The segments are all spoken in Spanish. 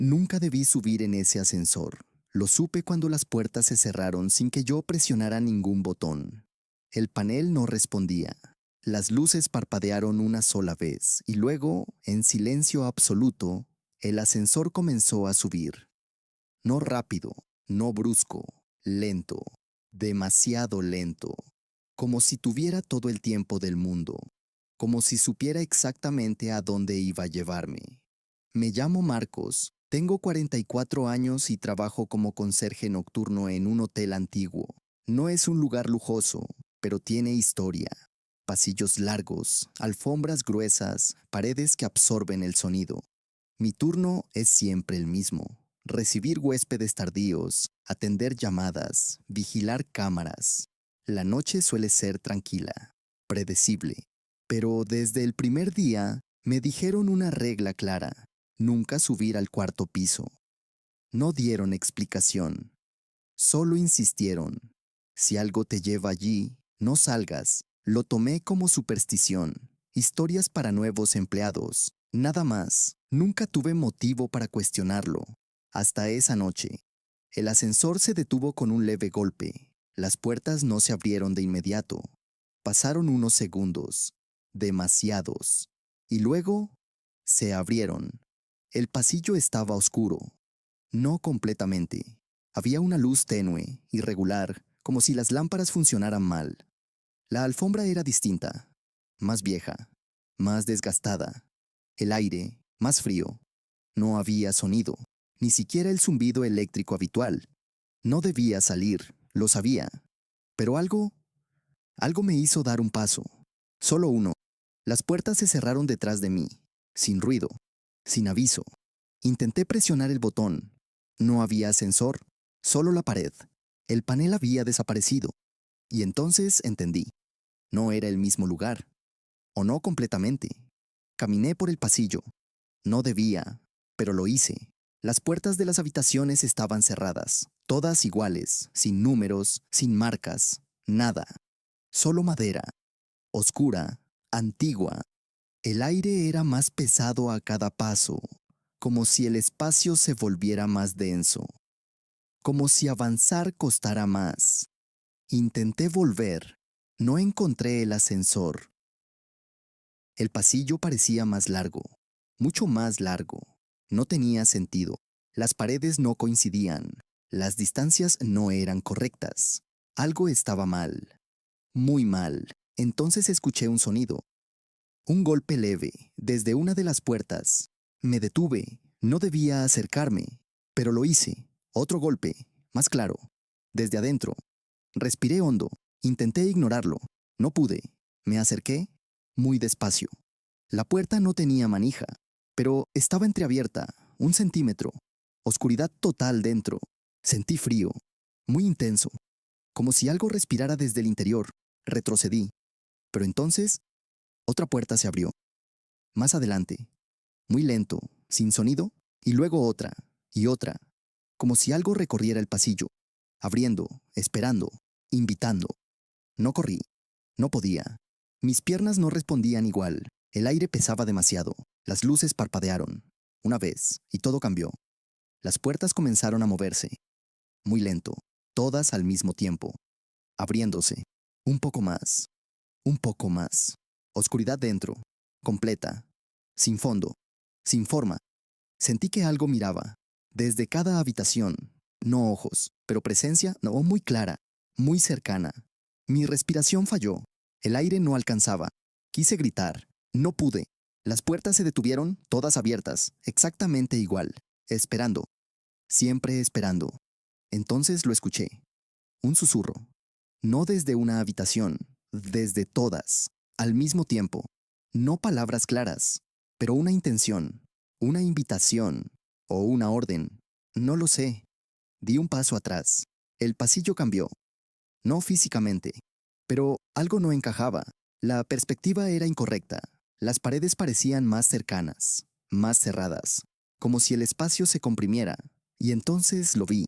Nunca debí subir en ese ascensor. Lo supe cuando las puertas se cerraron sin que yo presionara ningún botón. El panel no respondía. Las luces parpadearon una sola vez y luego, en silencio absoluto, el ascensor comenzó a subir. No rápido, no brusco, lento, demasiado lento, como si tuviera todo el tiempo del mundo, como si supiera exactamente a dónde iba a llevarme. Me llamo Marcos, tengo 44 años y trabajo como conserje nocturno en un hotel antiguo. No es un lugar lujoso, pero tiene historia. Pasillos largos, alfombras gruesas, paredes que absorben el sonido. Mi turno es siempre el mismo. Recibir huéspedes tardíos, atender llamadas, vigilar cámaras. La noche suele ser tranquila, predecible. Pero desde el primer día me dijeron una regla clara: nunca subir al cuarto piso. No dieron explicación, solo insistieron. Si algo te lleva allí, no salgas. Lo tomé como superstición. Historias para nuevos empleados. Nada más. Nunca tuve motivo para cuestionarlo. Hasta esa noche. El ascensor se detuvo con un leve golpe. Las puertas no se abrieron de inmediato. Pasaron unos segundos. Demasiados. Y luego se abrieron. El pasillo estaba oscuro. No completamente. Había una luz tenue, irregular, como si las lámparas funcionaran mal. La alfombra era distinta, más vieja, más desgastada. El aire, más frío. No había sonido, ni siquiera el zumbido eléctrico habitual. No debía salir, lo sabía. Pero algo me hizo dar un paso. Solo uno. Las puertas se cerraron detrás de mí, sin ruido, sin aviso. Intenté presionar el botón. No había ascensor, solo la pared. El panel había desaparecido. Y entonces entendí. No era el mismo lugar. O no completamente. Caminé por el pasillo. No debía, pero lo hice. Las puertas de las habitaciones estaban cerradas, todas iguales, sin números, sin marcas, nada. Solo madera, oscura, antigua. El aire era más pesado a cada paso, como si el espacio se volviera más denso, como si avanzar costara más. Intenté volver. No encontré el ascensor. El pasillo parecía más largo, mucho más largo. No tenía sentido. Las paredes no coincidían. Las distancias no eran correctas. Algo estaba mal, muy mal. Entonces escuché un sonido. Un golpe leve, desde una de las puertas. Me detuve. No debía acercarme, pero lo hice. Otro golpe, más claro, desde adentro. Respiré hondo. Intenté ignorarlo. No pude. Me acerqué, muy despacio. La puerta no tenía manija, pero estaba entreabierta, 1 centímetro. Oscuridad total dentro. Sentí frío, muy intenso, como si algo respirara desde el interior. Retrocedí. Pero entonces, otra puerta se abrió. Más adelante, muy lento, sin sonido, y luego otra, y otra, como si algo recorriera el pasillo, abriendo, esperando, invitando. No corrí, no podía. Mis piernas no respondían igual, el aire pesaba demasiado, las luces parpadearon, una vez, y todo cambió. Las puertas comenzaron a moverse, muy lento, todas al mismo tiempo, abriéndose, un poco más, un poco más. Oscuridad dentro, completa, sin fondo, sin forma. Sentí que algo miraba, desde cada habitación, no ojos, pero presencia no muy clara, muy cercana. Mi respiración falló, el aire no alcanzaba. Quise gritar, no pude. Las puertas se detuvieron, todas abiertas, exactamente igual, esperando, siempre esperando. Entonces lo escuché, un susurro, no desde una habitación, desde todas, al mismo tiempo. No palabras claras, pero una intención, una invitación o una orden. No lo sé. Di un paso atrás. El pasillo cambió, no físicamente, pero algo no encajaba. La perspectiva era incorrecta. Las paredes parecían más cercanas, más cerradas, como si el espacio se comprimiera. Y entonces lo vi.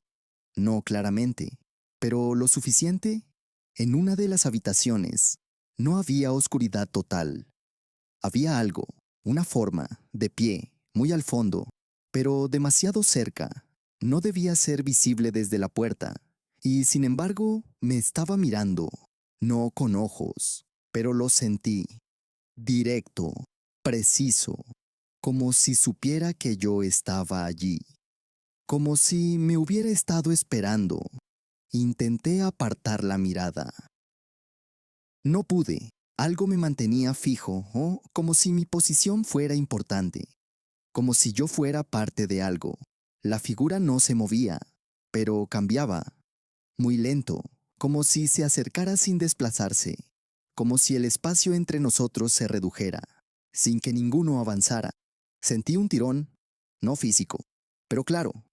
No claramente, pero lo suficiente. En una de las habitaciones no había oscuridad total. Había algo, una forma, de pie, muy al fondo, pero demasiado cerca. No debía ser visible desde la puerta, y sin embargo me estaba mirando, no con ojos, pero lo sentí, directo, preciso, como si supiera que yo estaba allí, como si me hubiera estado esperando. Intenté apartar la mirada. No pude. Algo me mantenía fijo, o como si mi posición fuera importante, como si yo fuera parte de algo. La figura no se movía, pero cambiaba, muy lento, como si se acercara sin desplazarse, como si el espacio entre nosotros se redujera, sin que ninguno avanzara. Sentí un tirón, no físico, pero claro,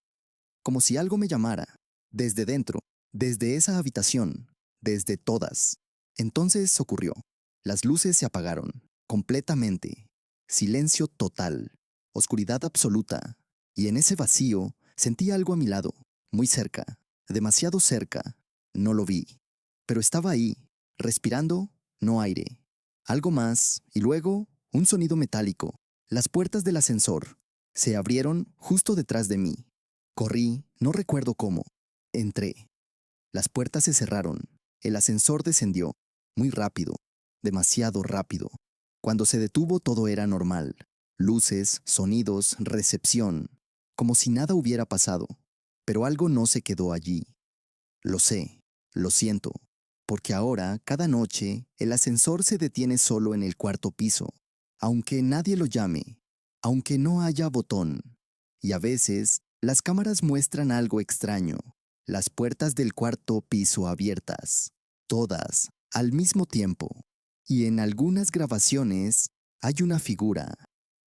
como si algo me llamara, desde dentro, desde esa habitación, desde todas. Entonces ocurrió. Las luces se apagaron, completamente. Silencio total, oscuridad absoluta. Y en ese vacío sentí algo a mi lado, muy cerca, demasiado cerca. No lo vi, pero estaba ahí, respirando, no aire. Algo más, y luego un sonido metálico. Las puertas del ascensor se abrieron justo detrás de mí. Corrí, no recuerdo cómo. Entré. Las puertas se cerraron. El ascensor descendió. Muy rápido. Demasiado rápido. Cuando se detuvo todo era normal. Luces, sonidos, recepción. Como si nada hubiera pasado. Pero algo no se quedó allí. Lo sé. Lo siento. Porque ahora, cada noche, el ascensor se detiene solo en el cuarto piso. Aunque nadie lo llame. Aunque no haya botón. Y a veces, las cámaras muestran algo extraño. Las puertas del cuarto piso abiertas. Todas, al mismo tiempo. Y en algunas grabaciones, hay una figura,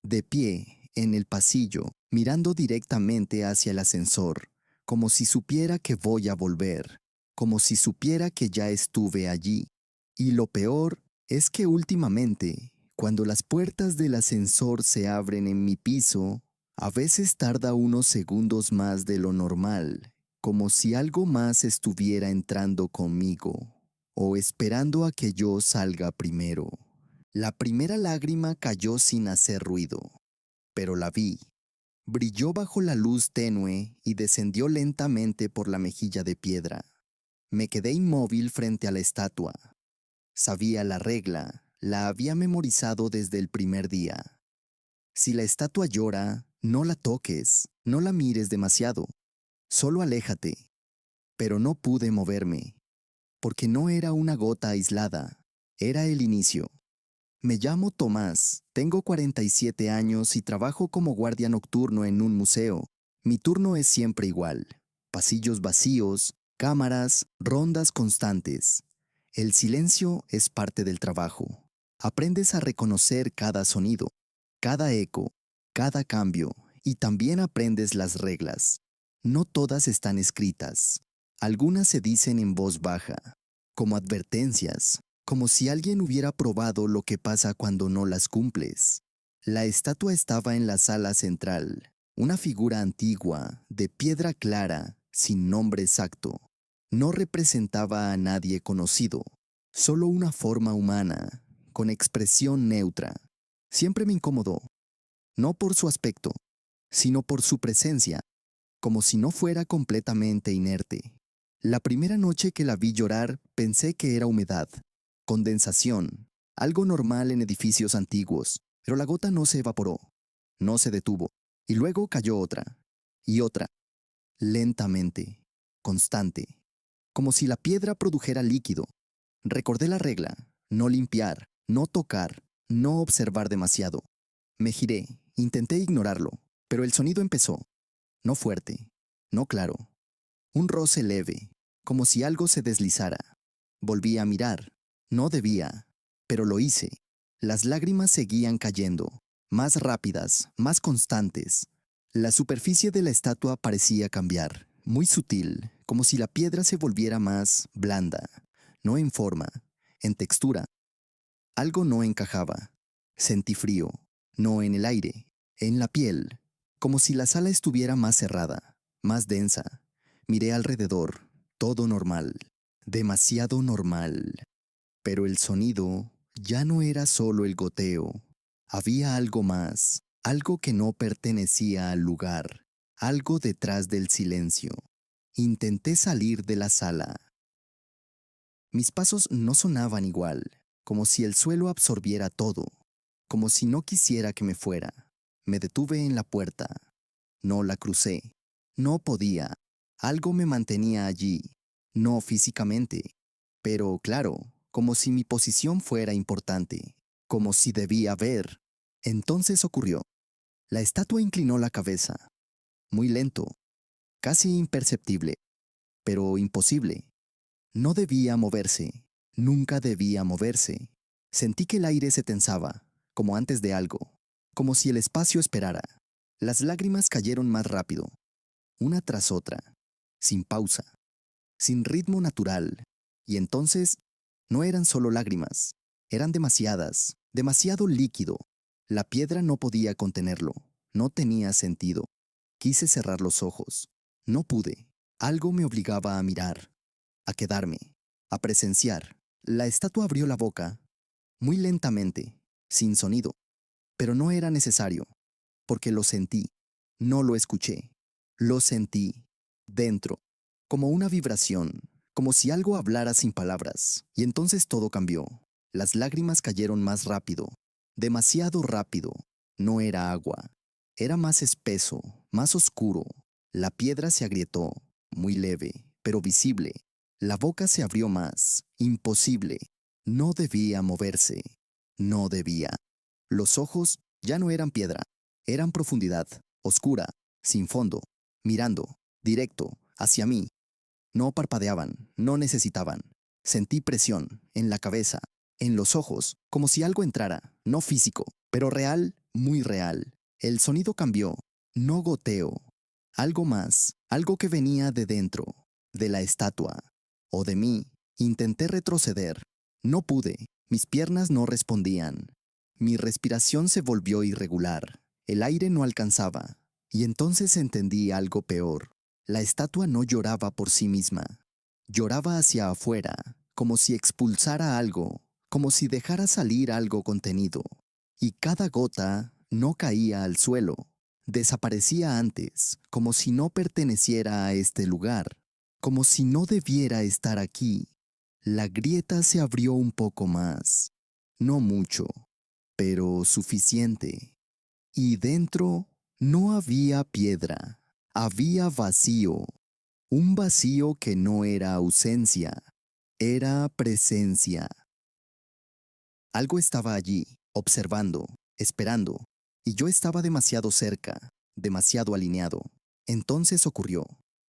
de pie, en el pasillo, mirando directamente hacia el ascensor, como si supiera que voy a volver, como si supiera que ya estuve allí. Y lo peor es que últimamente, cuando las puertas del ascensor se abren en mi piso, a veces tarda unos segundos más de lo normal, como si algo más estuviera entrando conmigo, o esperando a que yo salga primero. La primera lágrima cayó sin hacer ruido, pero la vi. Brilló bajo la luz tenue y descendió lentamente por la mejilla de piedra. Me quedé inmóvil frente a la estatua. Sabía la regla, la había memorizado desde el primer día. Si la estatua llora, no la toques, no la mires demasiado, solo aléjate. Pero no pude moverme, porque no era una gota aislada, era el inicio. Me llamo Tomás, tengo 47 años y trabajo como guardia nocturno en un museo. Mi turno es siempre igual. Pasillos vacíos, cámaras, rondas constantes. El silencio es parte del trabajo. Aprendes a reconocer cada sonido, cada eco, cada cambio, y también aprendes las reglas. No todas están escritas. Algunas se dicen en voz baja, como advertencias, como si alguien hubiera probado lo que pasa cuando no las cumples. La estatua estaba en la sala central, una figura antigua, de piedra clara, sin nombre exacto. No representaba a nadie conocido, solo una forma humana, con expresión neutra. Siempre me incomodó, no por su aspecto, sino por su presencia, como si no fuera completamente inerte. La primera noche que la vi llorar, pensé que era humedad, condensación, algo normal en edificios antiguos, pero la gota no se evaporó, no se detuvo, y luego cayó otra, y otra, lentamente, constante, como si la piedra produjera líquido. Recordé la regla, no limpiar, no tocar, no observar demasiado. Me giré, intenté ignorarlo, pero el sonido empezó, no fuerte, no claro, un roce leve, como si algo se deslizara. Volví a mirar. No debía, pero lo hice. Las lágrimas seguían cayendo, más rápidas, más constantes. La superficie de la estatua parecía cambiar, muy sutil, como si la piedra se volviera más blanda, no en forma, en textura. Algo no encajaba. Sentí frío, no en el aire, en la piel, como si la sala estuviera más cerrada, más densa. Miré alrededor, todo normal, demasiado normal. Pero el sonido ya no era solo el goteo. Había algo más, algo que no pertenecía al lugar, algo detrás del silencio. Intenté salir de la sala. Mis pasos no sonaban igual, como si el suelo absorbiera todo, como si no quisiera que me fuera. Me detuve en la puerta. No la crucé. No podía. Algo me mantenía allí, no físicamente, pero claro, como si mi posición fuera importante, como si debía ver. Entonces ocurrió. La estatua inclinó la cabeza, muy lento, casi imperceptible, pero imposible. No debía moverse, nunca debía moverse. Sentí que el aire se tensaba, como antes de algo, como si el espacio esperara. Las lágrimas cayeron más rápido, una tras otra, sin pausa, sin ritmo natural. Y entonces, no eran solo lágrimas, eran demasiadas, demasiado líquido. La piedra no podía contenerlo, no tenía sentido. Quise cerrar los ojos. No pude. Algo me obligaba a mirar, a quedarme, a presenciar. La estatua abrió la boca, muy lentamente, sin sonido, pero no era necesario, porque lo sentí, no lo escuché, lo sentí, dentro, como una vibración, como si algo hablara sin palabras, y entonces todo cambió. Las lágrimas cayeron más rápido, demasiado rápido. No era agua, era más espeso, más oscuro. La piedra se agrietó, muy leve, pero visible. La boca se abrió más, imposible. No debía moverse, no debía. Los ojos ya no eran piedra, eran profundidad, oscura, sin fondo, mirando, directo, hacia mí. No parpadeaban, no necesitaban. Sentí presión, en la cabeza, en los ojos, como si algo entrara, no físico, pero real, muy real. El sonido cambió, no goteo. Algo más, algo que venía de dentro, de la estatua, o de mí. Intenté retroceder. No pude, mis piernas no respondían. Mi respiración se volvió irregular. El aire no alcanzaba. Y entonces entendí algo peor. La estatua no lloraba por sí misma. Lloraba hacia afuera, como si expulsara algo, como si dejara salir algo contenido. Y cada gota no caía al suelo. Desaparecía antes, como si no perteneciera a este lugar, como si no debiera estar aquí. La grieta se abrió un poco más. No mucho, pero suficiente. Y dentro no había piedra, había vacío, un vacío que no era ausencia, era presencia. Algo estaba allí, observando, esperando, y yo estaba demasiado cerca, demasiado alineado. Entonces ocurrió.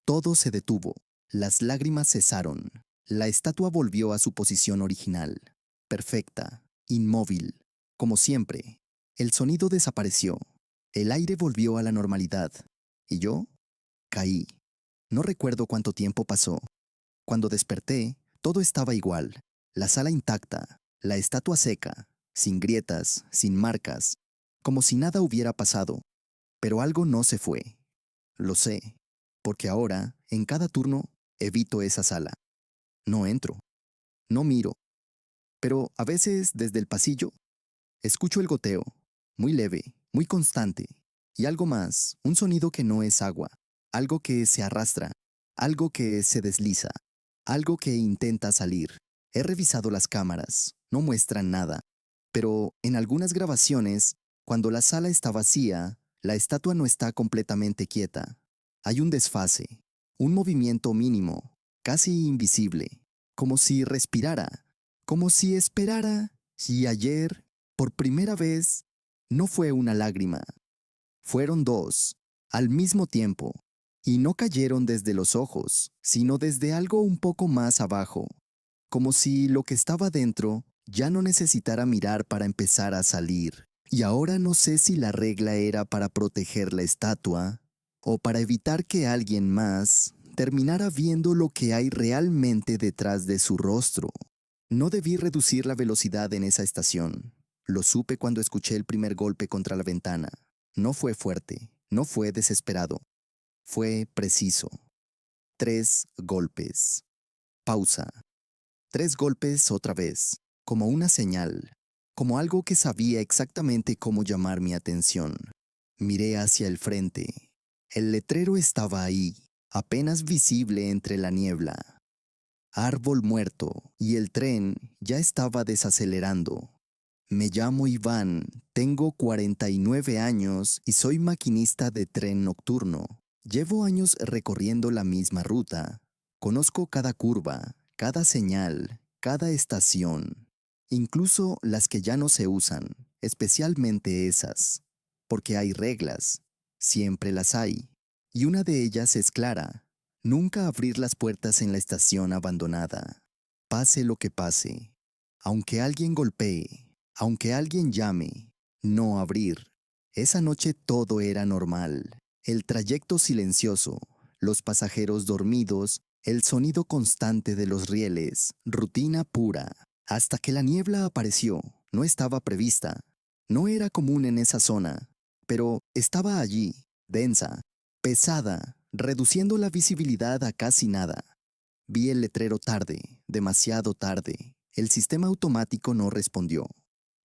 Todo se detuvo, las lágrimas cesaron, la estatua volvió a su posición original, perfecta, inmóvil, como siempre. El sonido desapareció, el aire volvió a la normalidad, y yo caí. No recuerdo cuánto tiempo pasó. Cuando desperté, todo estaba igual. La sala intacta, la estatua seca, sin grietas, sin marcas, como si nada hubiera pasado. Pero algo no se fue. Lo sé, porque ahora, en cada turno, evito esa sala. No entro, no miro, pero a veces desde el pasillo escucho el goteo, muy leve, muy constante, y algo más, un sonido que no es agua, algo que se arrastra, algo que se desliza, algo que intenta salir. He revisado las cámaras, no muestran nada, pero en algunas grabaciones, cuando la sala está vacía, la estatua no está completamente quieta. Hay un desfase, un movimiento mínimo, casi invisible, como si respirara, como si esperara, y ayer por primera vez, no fue una lágrima, fueron dos, al mismo tiempo, y no cayeron desde los ojos, sino desde algo un poco más abajo, como si lo que estaba dentro ya no necesitara mirar para empezar a salir. Y ahora no sé si la regla era para proteger la estatua o para evitar que alguien más terminara viendo lo que hay realmente detrás de su rostro. No debí reducir la velocidad en esa estación. Lo supe cuando escuché el primer golpe contra la ventana. No fue fuerte, no fue desesperado. Fue preciso. 3 golpes. Pausa. 3 golpes otra vez, como una señal, como algo que sabía exactamente cómo llamar mi atención. Miré hacia el frente. El letrero estaba ahí, apenas visible entre la niebla. Árbol muerto, y el tren ya estaba desacelerando. Me llamo Iván, tengo 49 años y soy maquinista de tren nocturno. Llevo años recorriendo la misma ruta. Conozco cada curva, cada señal, cada estación, incluso las que ya no se usan, especialmente esas, porque hay reglas, siempre las hay, y una de ellas es clara: nunca abrir las puertas en la estación abandonada, pase lo que pase, aunque alguien golpee, aunque alguien llame, no abrir. Esa noche todo era normal. El trayecto silencioso, los pasajeros dormidos, el sonido constante de los rieles, rutina pura. Hasta que la niebla apareció, no estaba prevista. No era común en esa zona, pero estaba allí, densa, pesada, reduciendo la visibilidad a casi nada. Vi el letrero tarde, demasiado tarde. El sistema automático no respondió.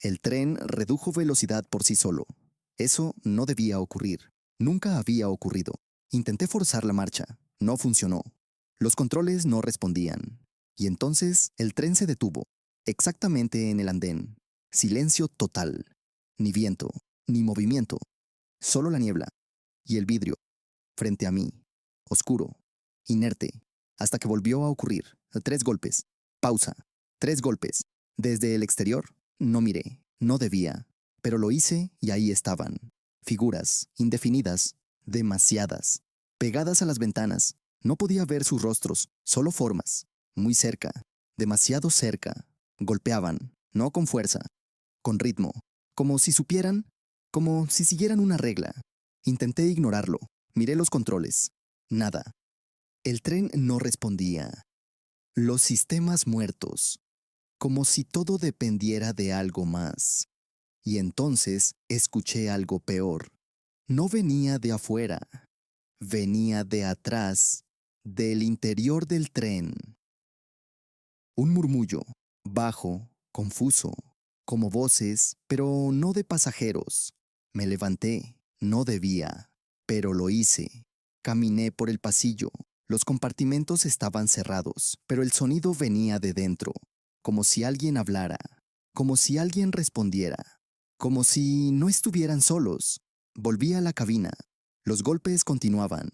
El tren redujo velocidad por sí solo. Eso no debía ocurrir. Nunca había ocurrido. Intenté forzar la marcha. No funcionó. Los controles no respondían. Y entonces el tren se detuvo, exactamente en el andén. Silencio total. Ni viento, ni movimiento. Solo la niebla. Y el vidrio, frente a mí. Oscuro. Inerte. Hasta que volvió a ocurrir. 3 golpes. Pausa. 3 golpes. Desde el exterior, no miré. No debía. Pero lo hice y ahí estaban. Figuras, indefinidas, demasiadas, pegadas a las ventanas. No podía ver sus rostros, solo formas. Muy cerca, demasiado cerca. Golpeaban, no con fuerza, con ritmo, como si supieran, como si siguieran una regla. Intenté ignorarlo. Miré los controles. Nada. El tren no respondía. Los sistemas muertos, como si todo dependiera de algo más. Y entonces escuché algo peor. No venía de afuera, venía de atrás, del interior del tren. Un murmullo, bajo, confuso, como voces, pero no de pasajeros. Me levanté, no debía, pero lo hice. Caminé por el pasillo. Los compartimentos estaban cerrados, pero el sonido venía de dentro, como si alguien hablara, como si alguien respondiera, como si no estuvieran solos. Volví a la cabina. Los golpes continuaban,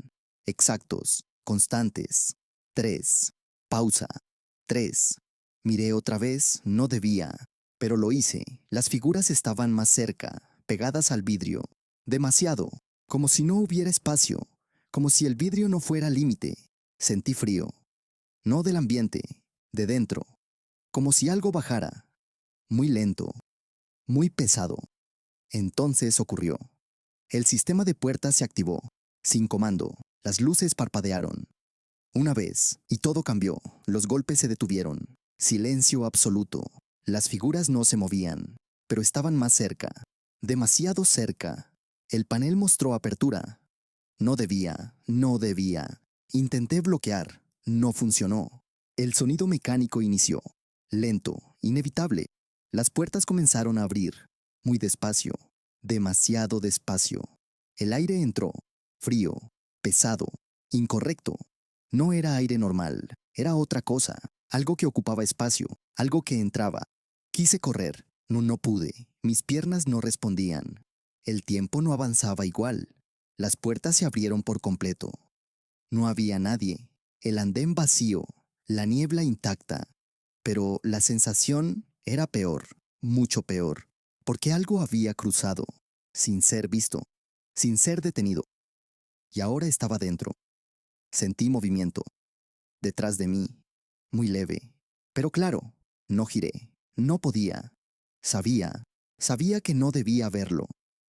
exactos, constantes. 3. Pausa. 3. Miré otra vez, no debía, pero lo hice. Las figuras estaban más cerca, pegadas al vidrio. Demasiado, como si no hubiera espacio, como si el vidrio no fuera límite. Sentí frío. No del ambiente, de dentro. Como si algo bajara. Muy lento, muy pesado. Entonces ocurrió. El sistema de puertas se activó. Sin comando, las luces parpadearon. Una vez, y todo cambió. Los golpes se detuvieron. Silencio absoluto. Las figuras no se movían, pero estaban más cerca. Demasiado cerca. El panel mostró apertura. No debía, no debía. Intenté bloquear. No funcionó. El sonido mecánico inició. Lento, inevitable. Las puertas comenzaron a abrir. Muy despacio. Demasiado despacio. El aire entró. Frío. Pesado. Incorrecto. No era aire normal. Era otra cosa. Algo que ocupaba espacio. Algo que entraba. Quise correr. No pude. Mis piernas no respondían. El tiempo no avanzaba igual. Las puertas se abrieron por completo. No había nadie. El andén vacío. La niebla intacta. Pero la sensación era peor. Mucho peor. Porque algo había cruzado. Sin ser visto. Sin ser detenido. Y ahora estaba dentro. Sentí movimiento. Detrás de mí. Muy leve. Pero claro, no giré. No podía. Sabía. Sabía que no debía verlo.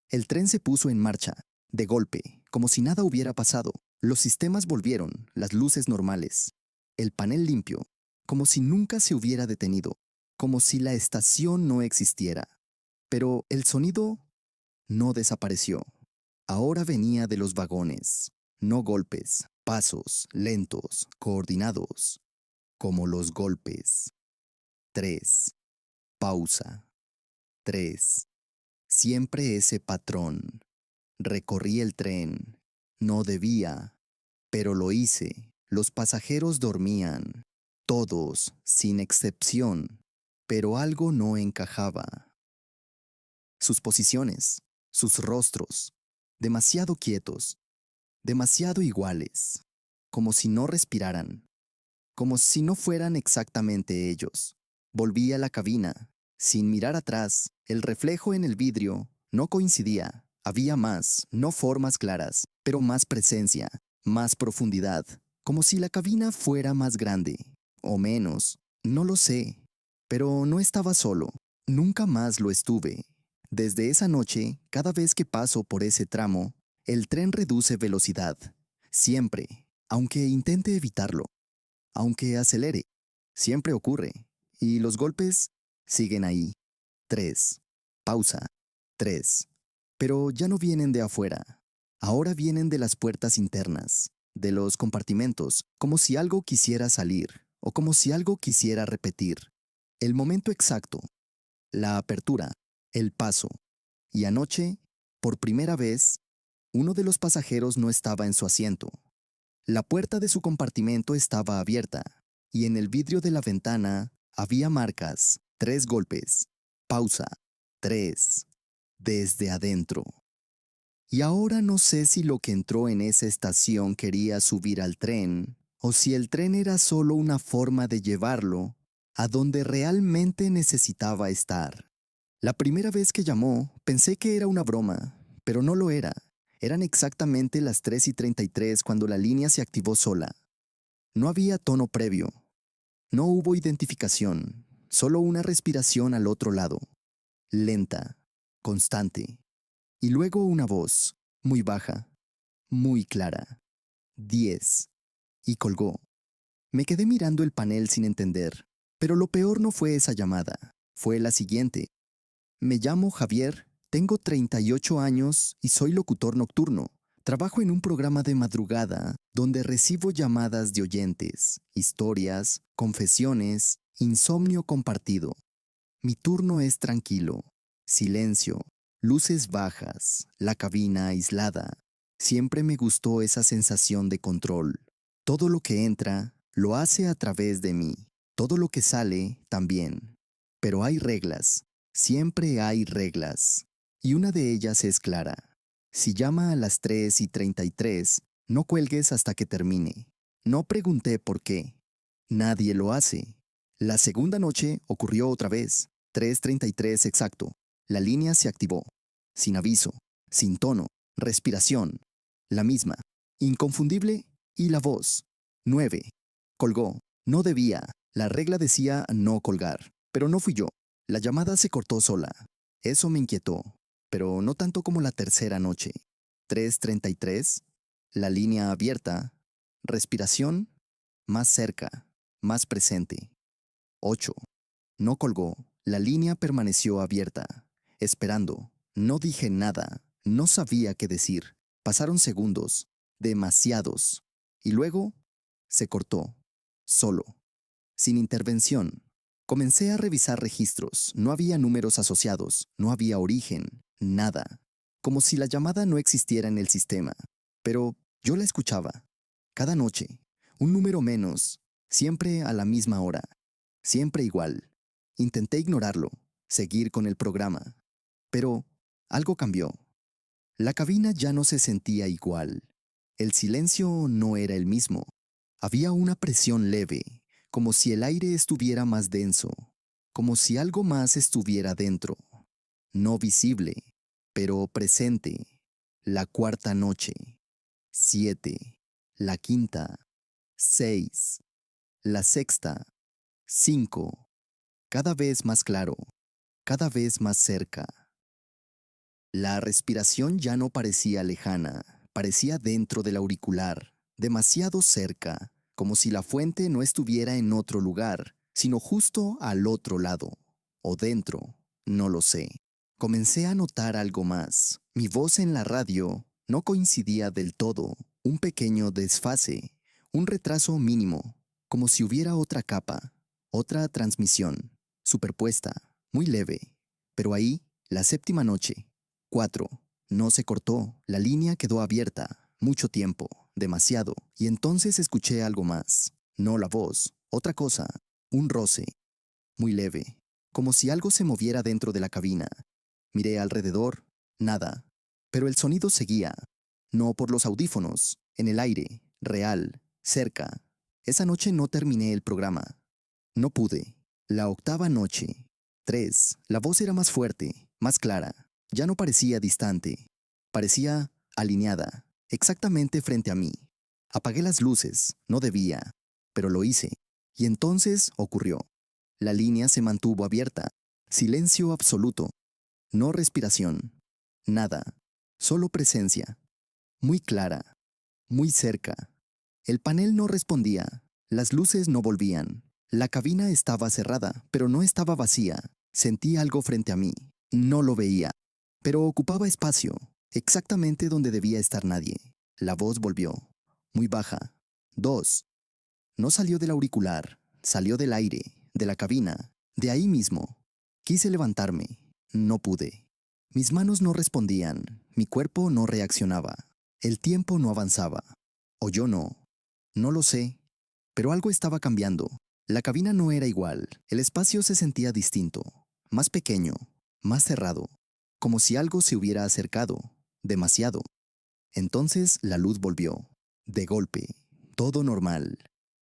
El tren se puso en marcha, de golpe, como si nada hubiera pasado. Los sistemas volvieron, las luces normales. El panel limpio, como si nunca se hubiera detenido, como si la estación no existiera. Pero el sonido no desapareció. Ahora venía de los vagones. No golpes, pasos, lentos, coordinados, como los golpes. 3. Pausa. 3. Siempre ese patrón. Recorrí el tren. No debía, pero lo hice. Los pasajeros dormían. Todos, sin excepción. Pero algo no encajaba. Sus posiciones, sus rostros, demasiado quietos, demasiado iguales, como si no respiraran, como si no fueran exactamente ellos. Volví a la cabina. Sin mirar atrás, el reflejo en el vidrio no coincidía. Había más, no formas claras, pero más presencia, más profundidad, como si la cabina fuera más grande, o menos, no lo sé. Pero no estaba solo, nunca más lo estuve. Desde esa noche, cada vez que paso por ese tramo, el tren reduce velocidad. Siempre, aunque intente evitarlo. Aunque acelere, siempre ocurre. Y los golpes siguen ahí. 3. Pausa. 3. Pero ya no vienen de afuera. Ahora vienen de las puertas internas, de los compartimentos, como si algo quisiera salir, o como si algo quisiera repetir. El momento exacto, la apertura, el paso. Y anoche, por primera vez, uno de los pasajeros no estaba en su asiento. La puerta de su compartimento estaba abierta, y en el vidrio de la ventana había marcas, 3 golpes, pausa, 3, desde adentro. Y ahora no sé si lo que entró en esa estación quería subir al tren, o si el tren era solo una forma de llevarlo a donde realmente necesitaba estar. La primera vez que llamó, pensé que era una broma, pero no lo era. Eran exactamente las 3:33 cuando la línea se activó sola. No había tono previo. No hubo identificación. Solo una respiración al otro lado. Lenta. Constante. Y luego una voz. Muy baja. Muy clara. 10. Y colgó. Me quedé mirando el panel sin entender. Pero lo peor no fue esa llamada. Fue la siguiente. Me llamo Javier, tengo 38 años y soy locutor nocturno. Trabajo en un programa de madrugada donde recibo llamadas de oyentes, historias, confesiones, insomnio compartido. Mi turno es tranquilo, silencio, luces bajas, la cabina aislada. Siempre me gustó esa sensación de control. Todo lo que entra, lo hace a través de mí. Todo lo que sale, también. Pero hay reglas. Siempre hay reglas. Y una de ellas es clara. Si llama a las 3:33, no cuelgues hasta que termine. No pregunté por qué. Nadie lo hace. La segunda noche ocurrió otra vez. 3:33 exacto. La línea se activó. Sin aviso, sin tono, respiración. La misma. Inconfundible y la voz. 9. Colgó. No debía. La regla decía no colgar. Pero no fui yo. La llamada se cortó sola. Eso me inquietó. Pero no tanto como la tercera noche. 3:33. La línea abierta. Respiración. Más cerca. Más presente. 8. No colgó. La línea permaneció abierta. Esperando. No dije nada. No sabía qué decir. Pasaron segundos. Demasiados. Y luego se cortó. Solo. Sin intervención. Comencé a revisar registros. No había números asociados. No había origen. Nada. Como si la llamada no existiera en el sistema. Pero yo la escuchaba. Cada noche. Un número menos. Siempre a la misma hora. Siempre igual. Intenté ignorarlo, seguir con el programa. Pero algo cambió. La cabina ya no se sentía igual. El silencio no era el mismo. Había una presión leve, como si el aire estuviera más denso, como si algo más estuviera dentro. No visible, pero presente. La cuarta noche. 7. La quinta. 6. La sexta. 5. Cada vez más claro, cada vez más cerca. La respiración ya no parecía lejana, parecía dentro del auricular, demasiado cerca, como si la fuente no estuviera en otro lugar, sino justo al otro lado, o dentro, no lo sé. Comencé a notar algo más. Mi voz en la radio no coincidía del todo, un pequeño desfase, un retraso mínimo, como si hubiera otra capa, otra transmisión, superpuesta, muy leve. Pero ahí, la séptima noche. 4. No se cortó, la línea quedó abierta, mucho tiempo, demasiado, y entonces escuché algo más. No la voz, otra cosa, un roce, muy leve, como si algo se moviera dentro de la cabina. Miré alrededor, nada, pero el sonido seguía, no por los audífonos, en el aire, real, cerca. Esa noche no terminé el programa. No pude. La octava noche. 3. La voz era más fuerte, más clara. Ya no parecía distante. Parecía alineada, exactamente frente a mí. Apagué las luces, no debía, pero lo hice. Y entonces ocurrió. La línea se mantuvo abierta. Silencio absoluto. No respiración. Nada. Solo presencia. Muy clara. Muy cerca. El panel no respondía. Las luces no volvían. La cabina estaba cerrada, pero no estaba vacía. Sentí algo frente a mí. No lo veía, pero ocupaba espacio, exactamente donde debía estar nadie. La voz volvió, muy baja. 2. No salió del auricular, salió del aire, de la cabina, de ahí mismo. Quise levantarme, no pude. Mis manos no respondían, mi cuerpo no reaccionaba, el tiempo no avanzaba. O yo no. No lo sé, pero algo estaba cambiando. La cabina no era igual, el espacio se sentía distinto, más pequeño, más cerrado, como si algo se hubiera acercado, demasiado. Entonces la luz volvió, de golpe, todo normal.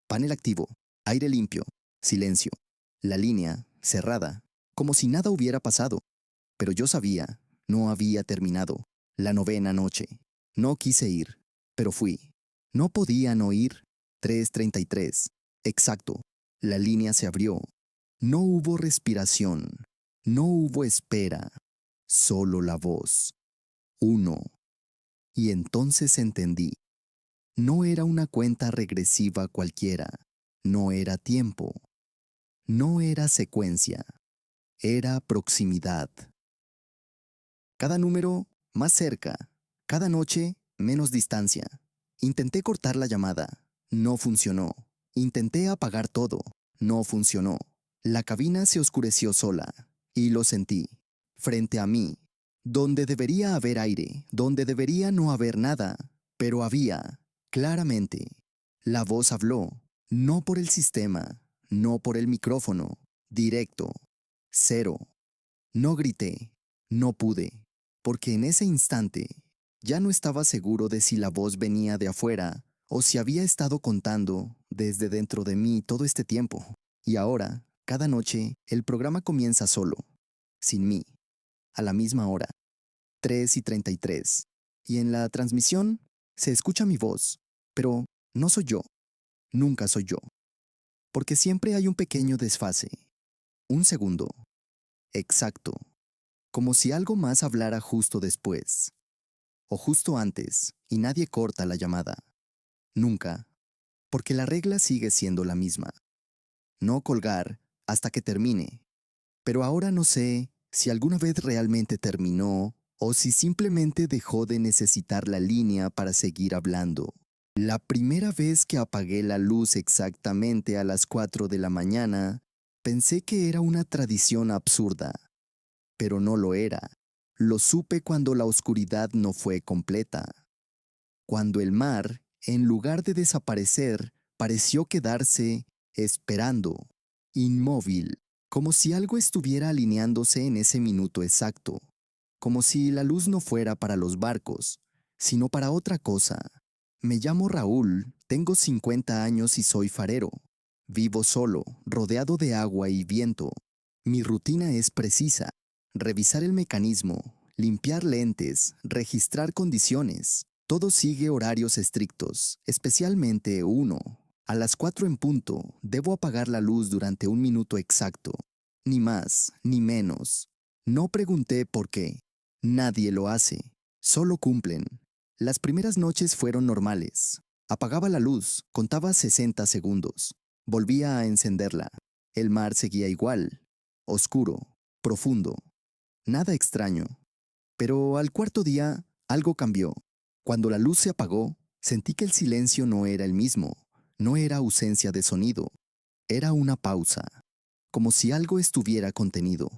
Panel activo, aire limpio, silencio. La línea, cerrada, como si nada hubiera pasado. Pero yo sabía, no había terminado. La novena noche. No quise ir, pero fui. No podía no ir. 3:33. Exacto. La línea se abrió. No hubo respiración. No hubo espera. Solo la voz. 1. Y entonces entendí. No era una cuenta regresiva cualquiera. No era tiempo. No era secuencia. Era proximidad. Cada número, más cerca. Cada noche, menos distancia. Intenté cortar la llamada. No funcionó. Intenté apagar todo. No funcionó. La cabina se oscureció sola. Y lo sentí. Frente a mí. Donde debería haber aire. Donde debería no haber nada. Pero había. Claramente. La voz habló. No por el sistema. No por el micrófono. Directo. Cero. No grité. No pude. Porque en ese instante ya no estaba seguro de si la voz venía de afuera o si había estado contando desde dentro de mí todo este tiempo. Y ahora, cada noche, el programa comienza solo, sin mí, a la misma hora, 3:33. Y en la transmisión se escucha mi voz, pero no soy yo, nunca soy yo, porque siempre hay un pequeño desfase, un segundo, exacto, como si algo más hablara justo después. O justo antes, y nadie corta la llamada. Nunca, porque la regla sigue siendo la misma. No colgar hasta que termine. Pero ahora no sé si alguna vez realmente terminó o si simplemente dejó de necesitar la línea para seguir hablando. La primera vez que apagué la luz exactamente a las 4 de la mañana, pensé que era una tradición absurda, pero no lo era. Lo supe cuando la oscuridad no fue completa. Cuando el mar, en lugar de desaparecer, pareció quedarse esperando, inmóvil, como si algo estuviera alineándose en ese minuto exacto, como si la luz no fuera para los barcos, sino para otra cosa. Me llamo Raúl, tengo 50 años y soy farero. Vivo solo, rodeado de agua y viento. Mi rutina es precisa: revisar el mecanismo, limpiar lentes, registrar condiciones. Todo sigue horarios estrictos, especialmente uno. A las 4 en punto, debo apagar la luz durante un minuto exacto. Ni más, ni menos. No pregunté por qué. Nadie lo hace. Solo cumplen. Las primeras noches fueron normales. Apagaba la luz, contaba 60 segundos. Volvía a encenderla. El mar seguía igual. Oscuro, profundo. Nada extraño. Pero al cuarto día, algo cambió. Cuando la luz se apagó, sentí que el silencio no era el mismo, no era ausencia de sonido, era una pausa, como si algo estuviera contenido,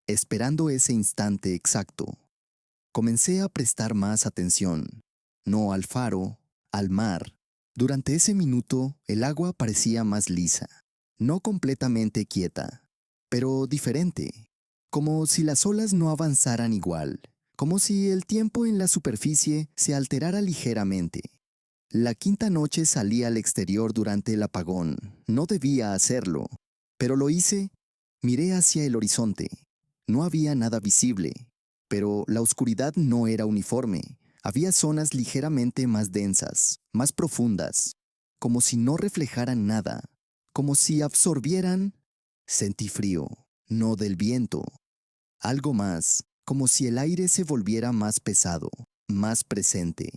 esperando ese instante exacto. Comencé a prestar más atención, no al faro, al mar. Durante ese minuto, el agua parecía más lisa, no completamente quieta, pero diferente, como si las olas no avanzaran igual, como si el tiempo en la superficie se alterara ligeramente. La quinta noche salí al exterior durante el apagón. No debía hacerlo, pero lo hice. Miré hacia el horizonte. No había nada visible, pero la oscuridad no era uniforme. Había zonas ligeramente más densas, más profundas, como si no reflejaran nada, como si absorbieran. Sentí frío, no del viento, algo más, como si el aire se volviera más pesado, más presente.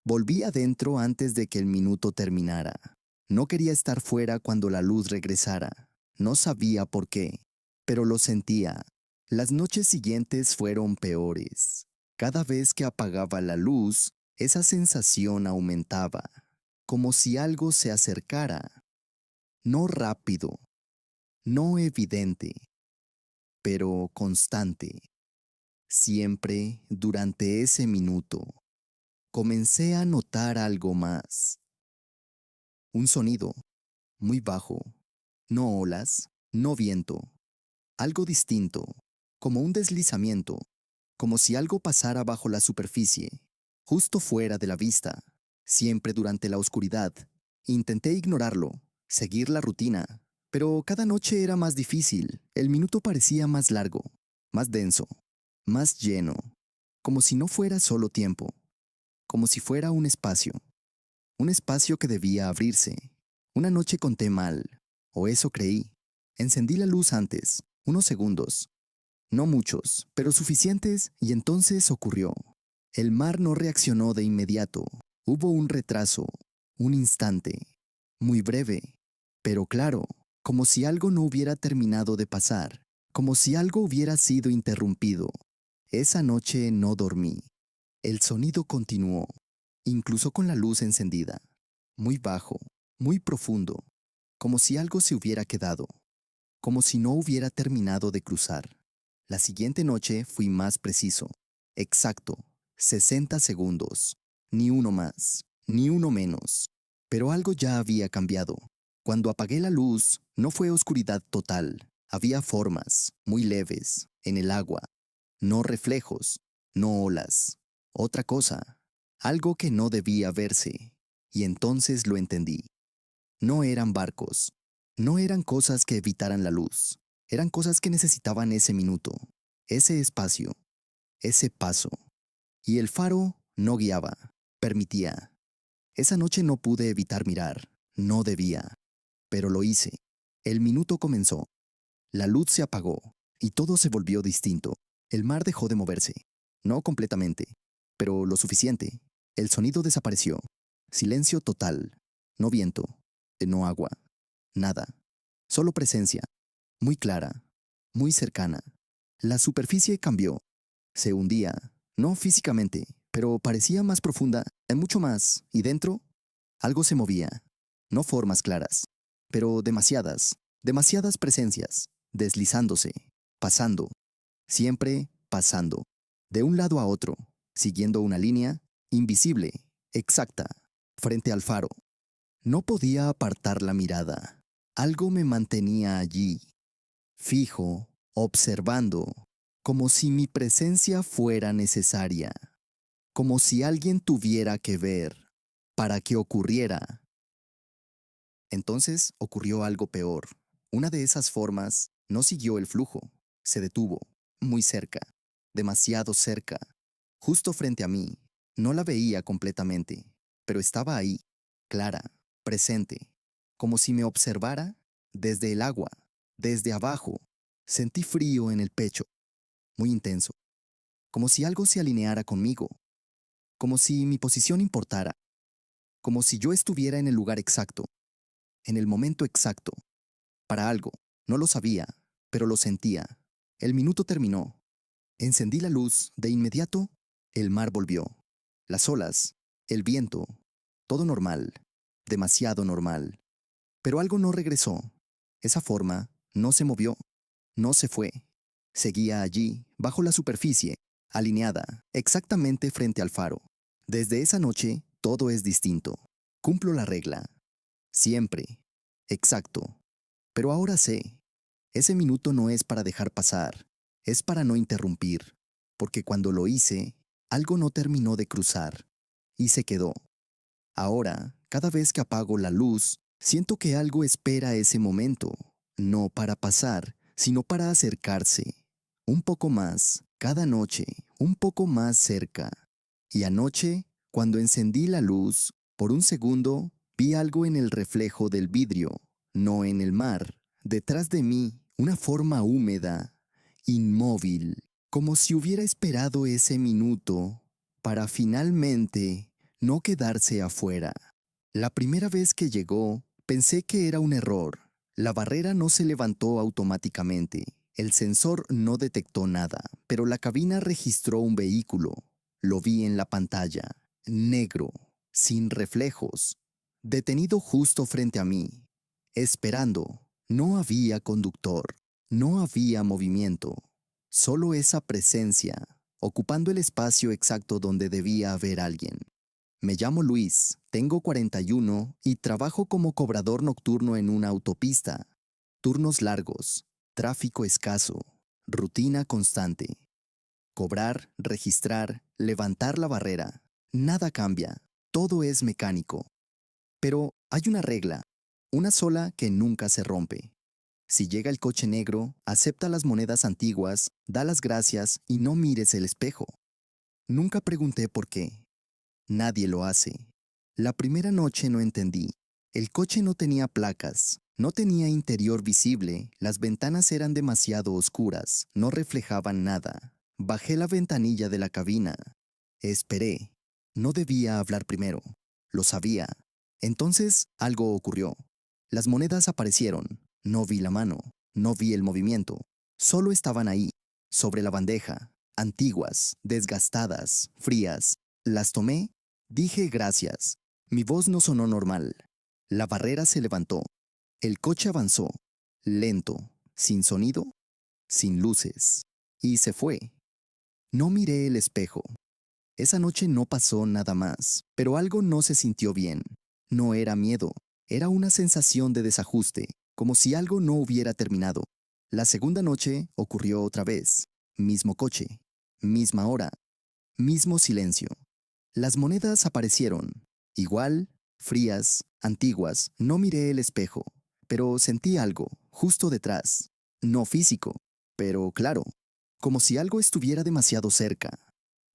Volví adentro antes de que el minuto terminara. No quería estar fuera cuando la luz regresara. No sabía por qué, pero lo sentía. Las noches siguientes fueron peores. Cada vez que apagaba la luz, esa sensación aumentaba, como si algo se acercara. No rápido, no evidente, pero constante. Siempre durante ese minuto, comencé a notar algo más. Un sonido, muy bajo, no olas, no viento, algo distinto, como un deslizamiento, como si algo pasara bajo la superficie, justo fuera de la vista, siempre durante la oscuridad. Intenté ignorarlo, seguir la rutina, pero cada noche era más difícil, el minuto parecía más largo, más denso, más lleno, como si no fuera solo tiempo, como si fuera un espacio que debía abrirse. Una noche conté mal, o eso creí. Encendí la luz antes, unos segundos. No muchos, pero suficientes, y entonces ocurrió. El mar no reaccionó de inmediato. Hubo un retraso, un instante, muy breve, pero claro, como si algo no hubiera terminado de pasar, como si algo hubiera sido interrumpido. Esa noche no dormí. El sonido continuó, incluso con la luz encendida, muy bajo, muy profundo, como si algo se hubiera quedado, como si no hubiera terminado de cruzar. La siguiente noche fui más preciso, exacto, 60 segundos, ni uno más, ni uno menos. Pero algo ya había cambiado. Cuando apagué la luz, no fue oscuridad total. Había formas, muy leves, en el agua, no reflejos, no olas. Otra cosa, algo que no debía verse. Y entonces lo entendí. No eran barcos, no eran cosas que evitaran la luz, eran cosas que necesitaban ese minuto, ese espacio, ese paso. Y el faro no guiaba, permitía. Esa noche no pude evitar mirar, no debía, pero lo hice. El minuto comenzó, la luz se apagó y todo se volvió distinto. El mar dejó de moverse, no completamente, pero lo suficiente. El sonido desapareció. Silencio total, no viento, no agua, nada. Solo presencia, muy clara, muy cercana. La superficie cambió, se hundía, no físicamente, pero parecía más profunda, mucho más, y dentro, algo se movía. No formas claras, pero demasiadas, demasiadas presencias, deslizándose, pasando, siempre pasando, de un lado a otro, siguiendo una línea, invisible, exacta, frente al faro. No podía apartar la mirada. Algo me mantenía allí, fijo, observando, como si mi presencia fuera necesaria, como si alguien tuviera que ver para que ocurriera. Entonces ocurrió algo peor. Una de esas formas no siguió el flujo, se detuvo, muy cerca, demasiado cerca, justo frente a mí. No la veía completamente, pero estaba ahí, clara, presente, como si me observara desde el agua, desde abajo. Sentí frío en el pecho, muy intenso, como si algo se alineara conmigo, como si mi posición importara, como si yo estuviera en el lugar exacto, en el momento exacto, para algo. No lo sabía, pero lo sentía. El minuto terminó. Encendí la luz. De inmediato, el mar volvió. Las olas, el viento, todo normal, demasiado normal. Pero algo no regresó. Esa forma no se movió, no se fue. Seguía allí, bajo la superficie, alineada, exactamente frente al faro. Desde esa noche, todo es distinto. Cumplo la regla. Siempre. Exacto. Pero ahora sé, ese minuto no es para dejar pasar, es para no interrumpir, porque cuando lo hice, algo no terminó de cruzar, y se quedó. Ahora, cada vez que apago la luz, siento que algo espera ese momento, no para pasar, sino para acercarse. Un poco más, cada noche, un poco más cerca. Y anoche, cuando encendí la luz, por un segundo, vi algo en el reflejo del vidrio, no en el mar. Detrás de mí, una forma húmeda, inmóvil, como si hubiera esperado ese minuto para finalmente no quedarse afuera. La primera vez que llegó, pensé que era un error. La barrera no se levantó automáticamente. El sensor no detectó nada, pero la cabina registró un vehículo. Lo vi en la pantalla, negro, sin reflejos, detenido justo frente a mí, esperando. No había conductor, no había movimiento, solo esa presencia, ocupando el espacio exacto donde debía haber alguien. Me llamo Luis, tengo 41 y trabajo como cobrador nocturno en una autopista. Turnos largos, tráfico escaso, rutina constante. Cobrar, registrar, levantar la barrera. Nada cambia, todo es mecánico. Pero hay una regla, una sola que nunca se rompe. Si llega el coche negro, acepta las monedas antiguas, da las gracias y no mires el espejo. Nunca pregunté por qué. Nadie lo hace. La primera noche no entendí. El coche no tenía placas, no tenía interior visible, las ventanas eran demasiado oscuras, no reflejaban nada. Bajé la ventanilla de la cabina. Esperé. No debía hablar primero. Lo sabía. Entonces algo ocurrió. Las monedas aparecieron. No vi la mano. No vi el movimiento. Solo estaban ahí, sobre la bandeja, antiguas, desgastadas, frías. Las tomé, dije gracias. Mi voz no sonó normal. La barrera se levantó. El coche avanzó, lento, sin sonido, sin luces. Y se fue. No miré el espejo. Esa noche no pasó nada más, pero algo no se sintió bien. No era miedo, era una sensación de desajuste, como si algo no hubiera terminado. La segunda noche ocurrió otra vez. Mismo coche, misma hora, mismo silencio. Las monedas aparecieron. Igual, frías, antiguas. No miré el espejo, pero sentí algo, justo detrás. No físico, pero claro, como si algo estuviera demasiado cerca.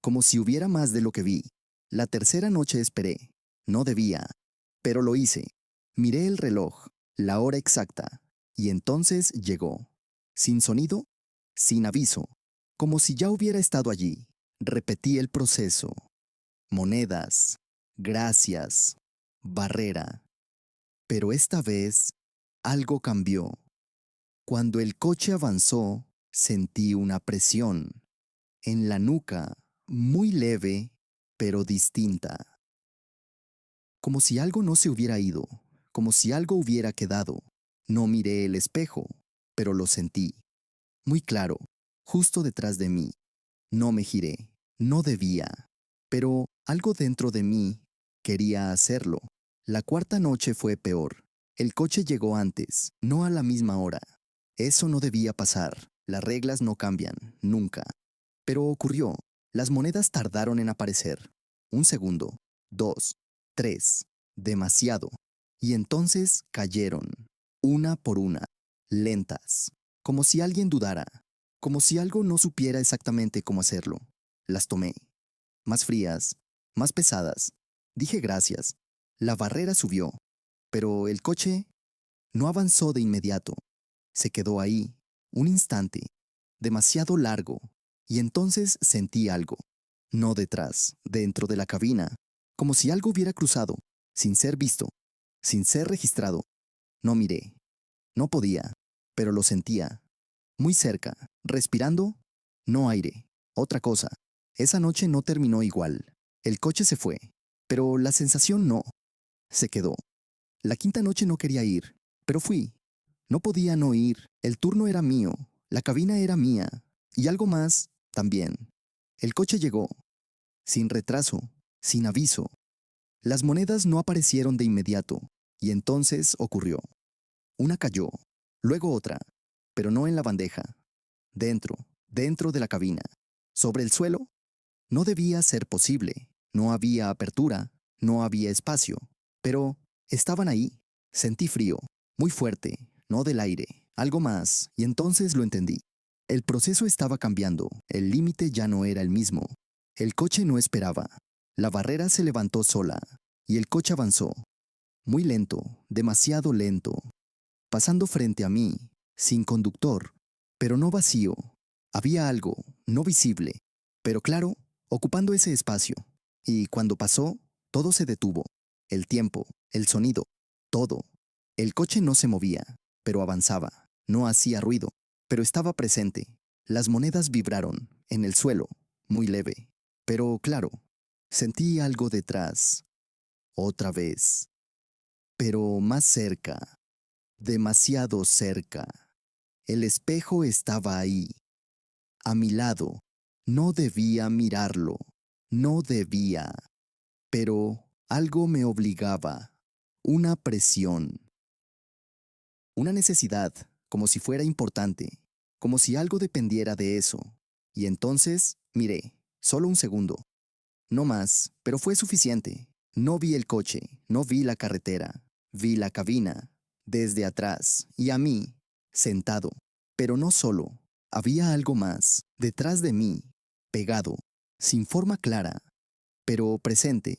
Como si hubiera más de lo que vi. La tercera noche esperé. No debía, pero lo hice. Miré el reloj, la hora exacta, y entonces llegó. Sin sonido, sin aviso, como si ya hubiera estado allí. Repetí el proceso. Monedas, gracias, barrera. Pero esta vez, algo cambió. Cuando el coche avanzó, sentí una presión en la nuca, muy leve, pero distinta. Como si algo no se hubiera ido, como si algo hubiera quedado. No miré el espejo, pero lo sentí. Muy claro, justo detrás de mí. No me giré, no debía, pero algo dentro de mí quería hacerlo. La cuarta noche fue peor. El coche llegó antes, no a la misma hora. Eso no debía pasar. Las reglas no cambian, nunca. Pero ocurrió. Las monedas tardaron en aparecer. Un segundo, dos, tres, demasiado. Y entonces cayeron, una por una, lentas, como si alguien dudara, como si algo no supiera exactamente cómo hacerlo. Las tomé, más frías, más pesadas. Dije gracias. La barrera subió, pero el coche no avanzó de inmediato. Se quedó ahí, un instante, demasiado largo, y entonces sentí algo. No detrás, dentro de la cabina, como si algo hubiera cruzado, sin ser visto, sin ser registrado. No miré, no podía, pero lo sentía. Muy cerca, respirando, no aire, otra cosa. Esa noche no terminó igual. El coche se fue, pero la sensación no. Se quedó. La quinta noche no quería ir, pero fui. No podía no ir. El turno era mío, la cabina era mía, y algo más también. El coche llegó, sin retraso, sin aviso. Las monedas no aparecieron de inmediato, y entonces ocurrió. Una cayó, luego otra, pero no en la bandeja. Dentro de la cabina. Sobre el suelo. No debía ser posible. No había apertura, no había espacio. Pero estaban ahí. Sentí frío, muy fuerte, no del aire, algo más, y entonces lo entendí. El proceso estaba cambiando, el límite ya no era el mismo. El coche no esperaba. La barrera se levantó sola, y el coche avanzó. Muy lento, demasiado lento, pasando frente a mí, sin conductor, pero no vacío. Había algo, no visible, pero claro, ocupando ese espacio. Y cuando pasó, todo se detuvo. El tiempo, el sonido, todo. El coche no se movía, pero avanzaba. No hacía ruido, pero estaba presente. Las monedas vibraron, en el suelo, muy leve. Pero claro, sentí algo detrás. Otra vez. Pero más cerca. Demasiado cerca. El espejo estaba ahí, a mi lado. No debía mirarlo. No debía. Pero algo me obligaba. Una presión. Una necesidad, como si fuera importante. Como si algo dependiera de eso. Y entonces, miré, solo un segundo. No más, pero fue suficiente. No vi el coche, no vi la carretera. Vi la cabina, desde atrás, y a mí, sentado. Pero no solo. Había algo más, detrás de mí, pegado, sin forma clara, pero presente.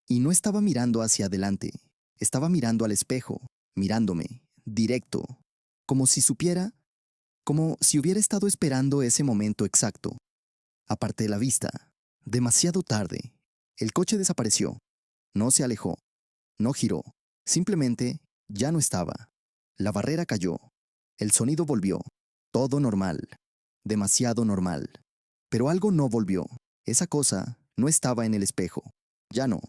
Y no estaba mirando hacia adelante. Estaba mirando al espejo, mirándome, directo, como si supiera, como si hubiera estado esperando ese momento exacto. Aparté la vista. Demasiado tarde. El coche desapareció. No se alejó. No giró. Simplemente ya no estaba. La barrera cayó. El sonido volvió. Todo normal. Demasiado normal. Pero algo no volvió. Esa cosa no estaba en el espejo. Ya no.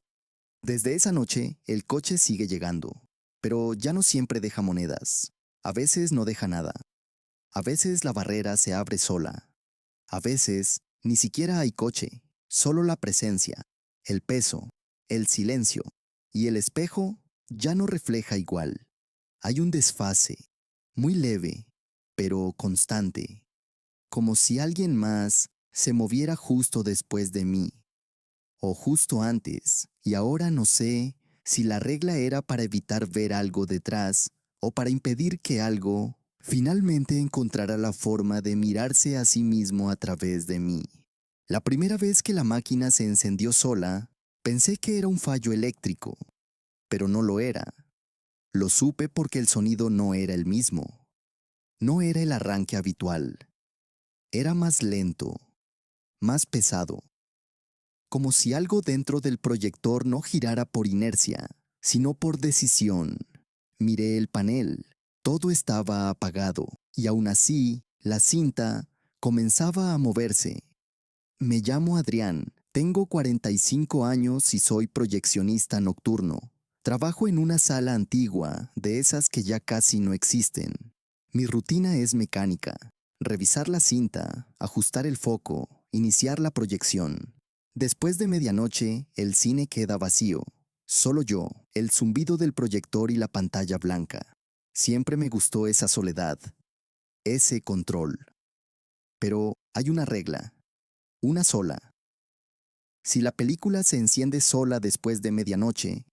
Desde esa noche, el coche sigue llegando. Pero ya no siempre deja monedas. A veces no deja nada. A veces la barrera se abre sola. A veces ni siquiera hay coche. Solo la presencia, el peso, el silencio. Y el espejo ya no refleja igual. Hay un desfase, muy leve, pero constante, como si alguien más se moviera justo después de mí, o justo antes, y ahora no sé si la regla era para evitar ver algo detrás o para impedir que algo finalmente encontrara la forma de mirarse a sí mismo a través de mí. La primera vez que la máquina se encendió sola, pensé que era un fallo eléctrico, pero no lo era. Lo supe porque el sonido no era el mismo. No era el arranque habitual. Era más lento, más pesado, como si algo dentro del proyector no girara por inercia, sino por decisión. Miré el panel. Todo estaba apagado, y aún así, la cinta comenzaba a moverse. Me llamo Adrián, tengo 45 años y soy proyeccionista nocturno. Trabajo en una sala antigua, de esas que ya casi no existen. Mi rutina es mecánica: revisar la cinta, ajustar el foco, iniciar la proyección. Después de medianoche, el cine queda vacío. Solo yo, el zumbido del proyector y la pantalla blanca. Siempre me gustó esa soledad, ese control. Pero hay una regla, una sola. Si la película se enciende sola después de medianoche,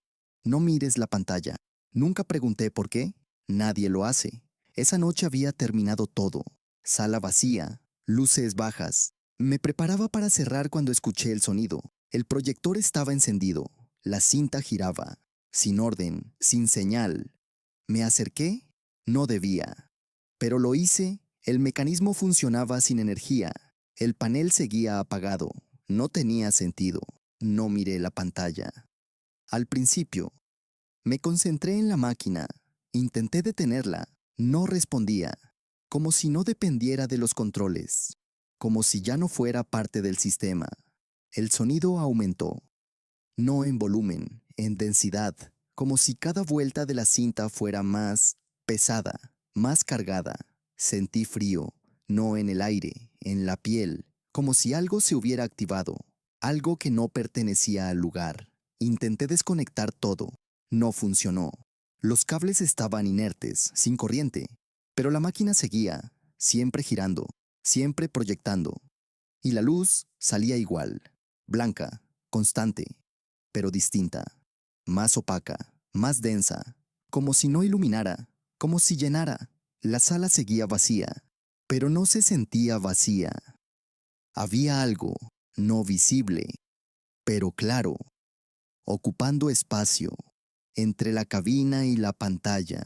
no mires la pantalla. Nunca pregunté por qué. Nadie lo hace. Esa noche había terminado todo. Sala vacía, luces bajas. Me preparaba para cerrar cuando escuché el sonido. El proyector estaba encendido. La cinta giraba. Sin orden, sin señal. Me acerqué. No debía. Pero lo hice. El mecanismo funcionaba sin energía. El panel seguía apagado. No tenía sentido. No miré la pantalla. Al principio, me concentré en la máquina. Intenté detenerla. No respondía. Como si no dependiera de los controles. Como si ya no fuera parte del sistema. El sonido aumentó. No en volumen, en densidad. Como si cada vuelta de la cinta fuera más pesada, más cargada. Sentí frío, no en el aire, en la piel, como si algo se hubiera activado, algo que no pertenecía al lugar. Intenté desconectar todo. No funcionó. Los cables estaban inertes, sin corriente, pero la máquina seguía, siempre girando, siempre proyectando. Y la luz salía igual, blanca, constante, pero distinta, más opaca, más densa, como si no iluminara, como si llenara. La sala seguía vacía, pero no se sentía vacía. Había algo, no visible, pero claro, ocupando espacio, entre la cabina y la pantalla,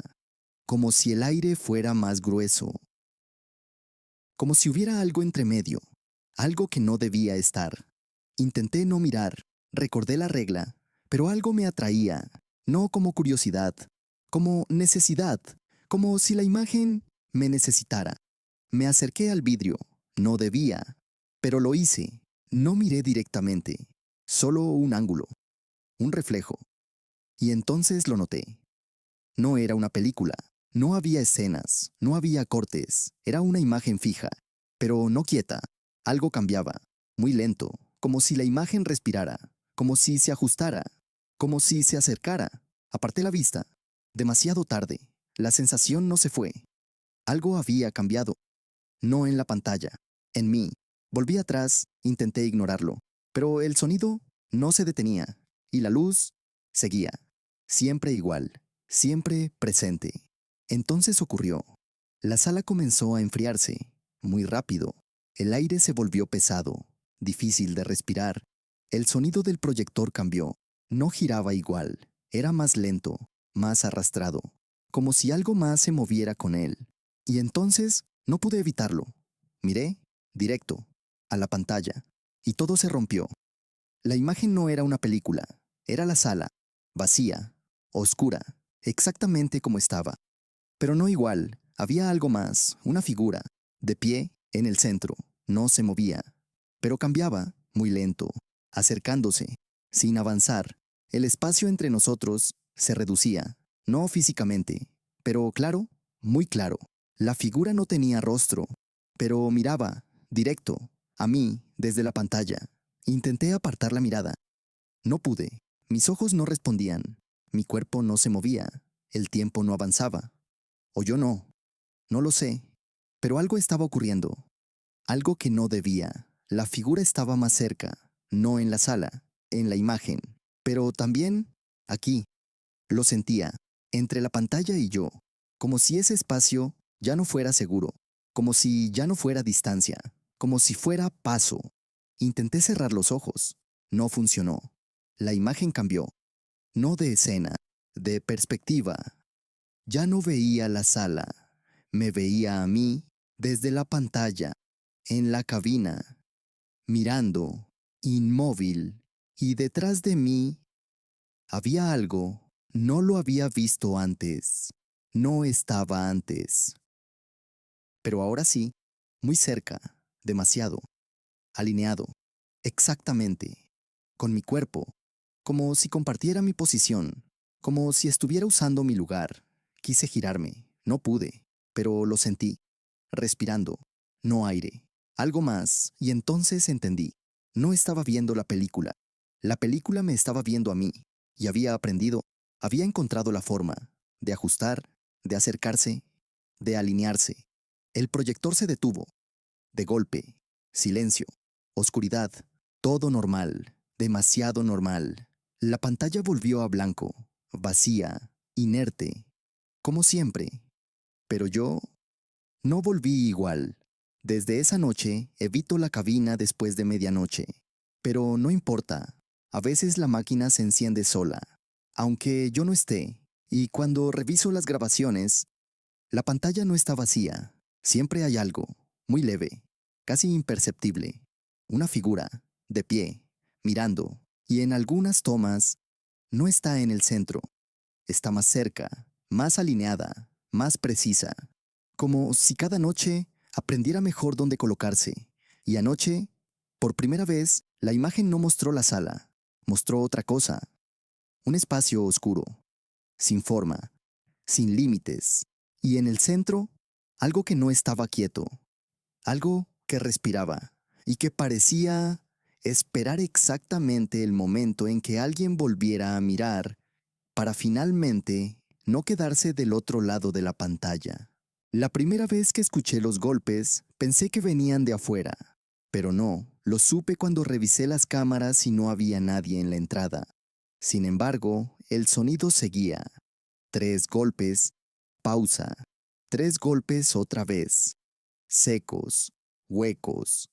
como si el aire fuera más grueso, como si hubiera algo entre medio, algo que no debía estar. Intenté no mirar, recordé la regla, pero algo me atraía, no como curiosidad, como necesidad, como si la imagen me necesitara. Me acerqué al vidrio, no debía, pero lo hice. No miré directamente, solo un ángulo, un reflejo. Y entonces lo noté. No era una película, no había escenas, no había cortes, era una imagen fija, pero no quieta. Algo cambiaba, muy lento, como si la imagen respirara, como si se ajustara, como si se acercara. Aparté la vista. Demasiado tarde. La sensación no se fue. Algo había cambiado. No en la pantalla, en mí. Volví atrás, intenté ignorarlo, pero el sonido no se detenía y la luz seguía, siempre igual, siempre presente. Entonces ocurrió. La sala comenzó a enfriarse, muy rápido. El aire se volvió pesado, difícil de respirar. El sonido del proyector cambió. No giraba igual, era más lento, más arrastrado, como si algo más se moviera con él. Y entonces no pude evitarlo. Miré, directo, a la pantalla, y todo se rompió. La imagen no era una película, era la sala, vacía, oscura, exactamente como estaba. Pero no igual, había algo más, una figura, de pie, en el centro, no se movía, pero cambiaba, muy lento, acercándose, sin avanzar. El espacio entre nosotros se reducía, no físicamente, pero claro, muy claro. La figura no tenía rostro, pero miraba, directo, a mí, desde la pantalla. Intenté apartar la mirada. No pude. Mis ojos no respondían. Mi cuerpo no se movía. El tiempo no avanzaba. O yo no. No lo sé. Pero algo estaba ocurriendo. Algo que no debía. La figura estaba más cerca. No en la sala. En la imagen. Pero también aquí. Lo sentía. Entre la pantalla y yo. Como si ese espacio ya no fuera seguro. Como si ya no fuera distancia. Como si fuera paso. Intenté cerrar los ojos. No funcionó. La imagen cambió. No de escena, de perspectiva. Ya no veía la sala. Me veía a mí desde la pantalla, en la cabina, mirando, inmóvil. Y detrás de mí había algo. No lo había visto antes. No estaba antes. Pero ahora sí, muy cerca, demasiado, alineado, exactamente, con mi cuerpo, como si compartiera mi posición, como si estuviera usando mi lugar. Quise girarme, no pude, pero lo sentí, respirando, no aire, algo más, y entonces entendí. No estaba viendo la película me estaba viendo a mí, y había aprendido, había encontrado la forma, de ajustar, de acercarse, de alinearse. El proyector se detuvo, de golpe, silencio, oscuridad, todo normal, demasiado normal. La pantalla volvió a blanco, vacía, inerte, como siempre. Pero yo no volví igual. Desde esa noche evito la cabina después de medianoche. Pero no importa. A veces la máquina se enciende sola, aunque yo no esté. Y cuando reviso las grabaciones, la pantalla no está vacía. Siempre hay algo, muy leve, casi imperceptible. Una figura, de pie, mirando. Y en algunas tomas, no está en el centro. Está más cerca, más alineada, más precisa. Como si cada noche aprendiera mejor dónde colocarse. Y anoche, por primera vez, la imagen no mostró la sala. Mostró otra cosa. Un espacio oscuro, sin forma, sin límites. Y en el centro, algo que no estaba quieto. Algo que respiraba. y que parecía esperar exactamente el momento en que alguien volviera a mirar para finalmente no quedarse del otro lado de la pantalla. La primera vez que escuché los golpes, pensé que venían de afuera, pero no, lo supe cuando revisé las cámaras y no había nadie en la entrada. Sin embargo, el sonido seguía. 3 golpes, pausa, 3 golpes otra vez, secos, huecos,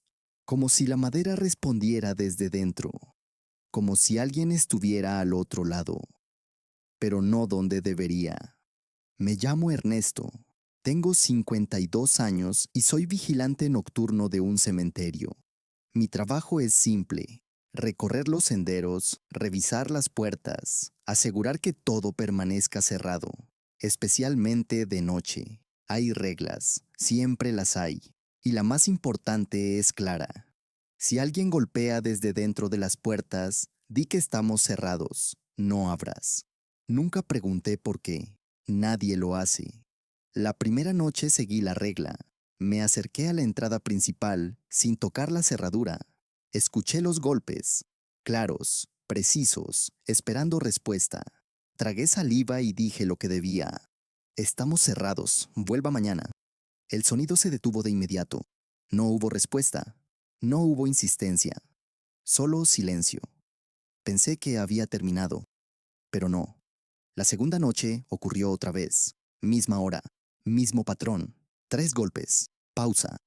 como si la madera respondiera desde dentro, como si alguien estuviera al otro lado, pero no donde debería. Me llamo Ernesto, tengo 52 años y soy vigilante nocturno de un cementerio. Mi trabajo es simple: recorrer los senderos, revisar las puertas, asegurar que todo permanezca cerrado, especialmente de noche. Hay reglas, siempre las hay, y la más importante es clara. Si alguien golpea desde dentro de las puertas, di que estamos cerrados, no abras. Nunca pregunté por qué, nadie lo hace. La primera noche seguí la regla. Me acerqué a la entrada principal sin tocar la cerradura. Escuché los golpes, claros, precisos, esperando respuesta. Tragué saliva y dije lo que debía. Estamos cerrados, vuelva mañana. El sonido se detuvo de inmediato. No hubo respuesta. No hubo insistencia. Solo silencio. Pensé que había terminado, pero no. La segunda noche ocurrió otra vez. Misma hora, mismo patrón. 3 golpes. Pausa.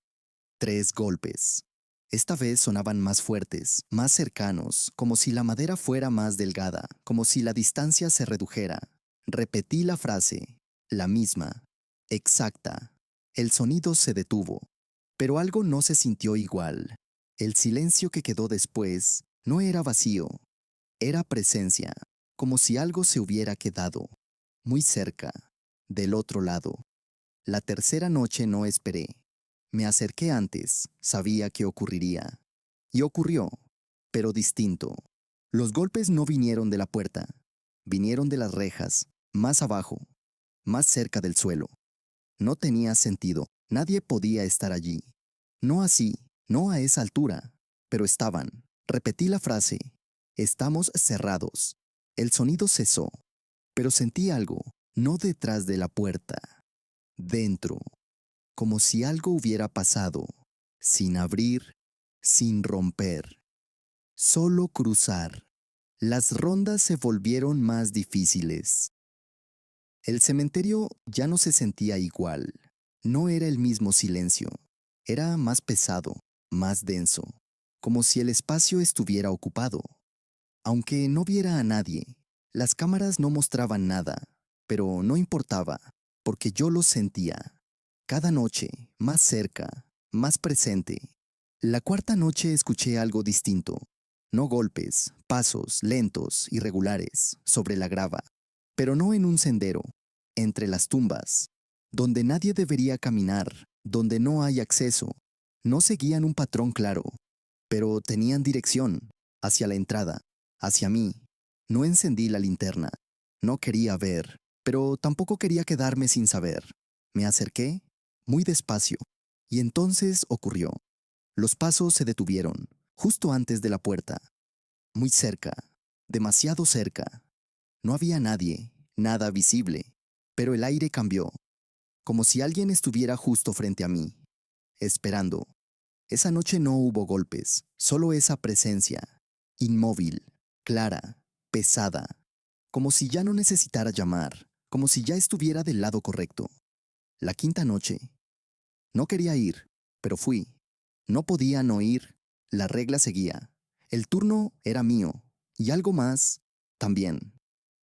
3 golpes. Esta vez sonaban más fuertes, más cercanos, como si la madera fuera más delgada, como si la distancia se redujera. Repetí la frase, la misma, exacta. El sonido se detuvo, pero algo no se sintió igual. El silencio que quedó después no era vacío, era presencia, como si algo se hubiera quedado, muy cerca, del otro lado. La tercera noche no esperé. Me acerqué antes, sabía que ocurriría. Y ocurrió, pero distinto. Los golpes no vinieron de la puerta, vinieron de las rejas, más abajo, más cerca del suelo. No tenía sentido, nadie podía estar allí. No así, no a esa altura, pero estaban. Repetí la frase, estamos cerrados. El sonido cesó, pero sentí algo, no detrás de la puerta, dentro, como si algo hubiera pasado, sin abrir, sin romper, solo cruzar. Las rondas se volvieron más difíciles. El cementerio ya no se sentía igual. No era el mismo silencio. Era más pesado, más denso, como si el espacio estuviera ocupado. Aunque no viera a nadie, las cámaras no mostraban nada, pero no importaba, porque yo lo sentía. Cada noche, más cerca, más presente. La cuarta noche escuché algo distinto. No golpes, pasos lentos, irregulares, sobre la grava, pero no en un sendero, entre las tumbas, donde nadie debería caminar, donde no hay acceso. No seguían un patrón claro, pero tenían dirección, hacia la entrada, hacia mí. No encendí la linterna. No quería ver, pero tampoco quería quedarme sin saber. Me acerqué, muy despacio, y entonces ocurrió. Los pasos se detuvieron, justo antes de la puerta, muy cerca, demasiado cerca. No había nadie, nada visible, pero el aire cambió, como si alguien estuviera justo frente a mí, esperando. Esa noche no hubo golpes, solo esa presencia, inmóvil, clara, pesada, como si ya no necesitara llamar, como si ya estuviera del lado correcto. La quinta noche, no quería ir, pero fui. No podía no ir, la regla seguía. El turno era mío, y algo más, también.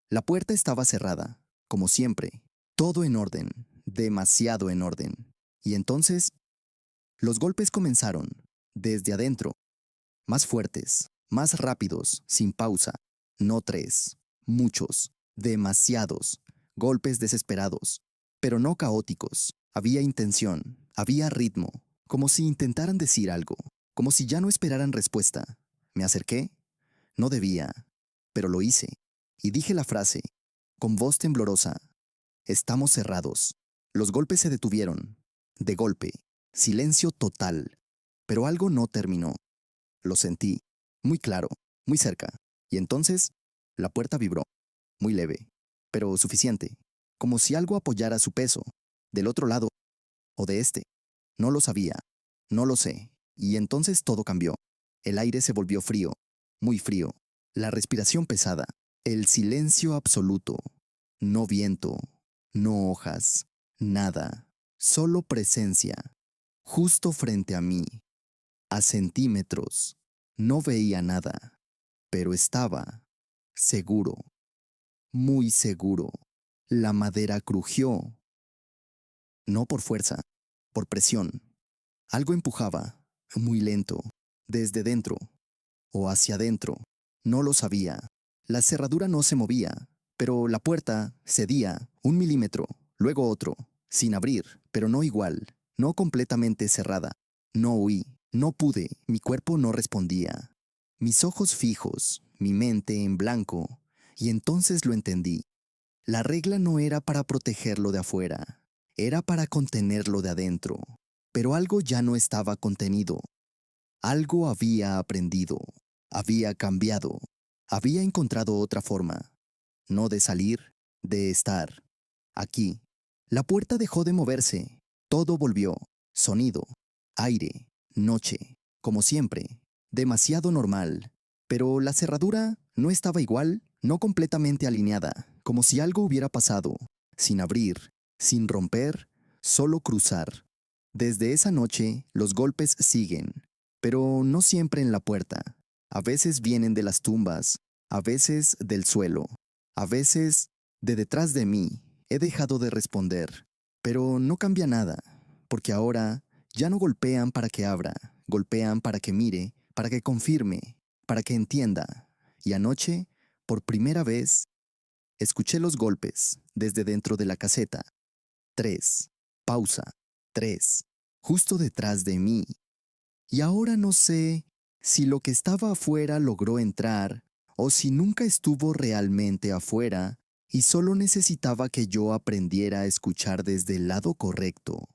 La puerta estaba cerrada, como siempre, todo en orden, demasiado en orden. Y entonces, los golpes comenzaron, desde adentro, más fuertes, más rápidos, sin pausa. No 3, muchos, demasiados, golpes desesperados, pero no caóticos. Había intención, había ritmo, como si intentaran decir algo, como si ya no esperaran respuesta. Me acerqué, no debía, pero lo hice, y dije la frase, con voz temblorosa: estamos cerrados. Los golpes se detuvieron. De golpe, silencio total. Pero algo no terminó. Lo sentí, muy claro, muy cerca. Y entonces, la puerta vibró, muy leve, pero suficiente, como si algo apoyara su peso, del otro lado o de este. No lo sabía, no lo sé. Y entonces todo cambió. El aire se volvió frío, muy frío, la respiración pesada, el silencio absoluto. No viento, no hojas, nada, solo presencia, justo frente a mí, a centímetros. No veía nada, pero estaba seguro, muy seguro. La madera crujió, no por fuerza, por presión. Algo empujaba, muy lento, desde dentro o hacia adentro. No lo sabía. La cerradura no se movía, pero la puerta cedía 1 milímetro, luego otro, sin abrir, pero no igual, no completamente cerrada. No huí, no pude, mi cuerpo no respondía. Mis ojos fijos, mi mente en blanco, y entonces lo entendí. La regla no era para protegerlo de afuera, era para contenerlo de adentro. Pero algo ya no estaba contenido. Algo había aprendido, había cambiado, había encontrado otra forma, no de salir, de estar. Aquí. La puerta dejó de moverse, todo volvió, sonido, aire, noche, como siempre, demasiado normal. Pero la cerradura no estaba igual, no completamente alineada, como si algo hubiera pasado, sin abrir, sin romper, solo cruzar. Desde esa noche, los golpes siguen, pero no siempre en la puerta. A veces vienen de las tumbas, a veces del suelo, a veces de detrás de mí. He dejado de responder, pero no cambia nada, porque ahora ya no golpean para que abra, golpean para que mire, para que confirme, para que entienda. Y anoche, por primera vez, escuché los golpes desde dentro de la caseta. 3. Pausa. 3. Justo detrás de mí. Y ahora no sé si lo que estaba afuera logró entrar o si nunca estuvo realmente afuera y solo necesitaba que yo aprendiera a escuchar desde el lado correcto.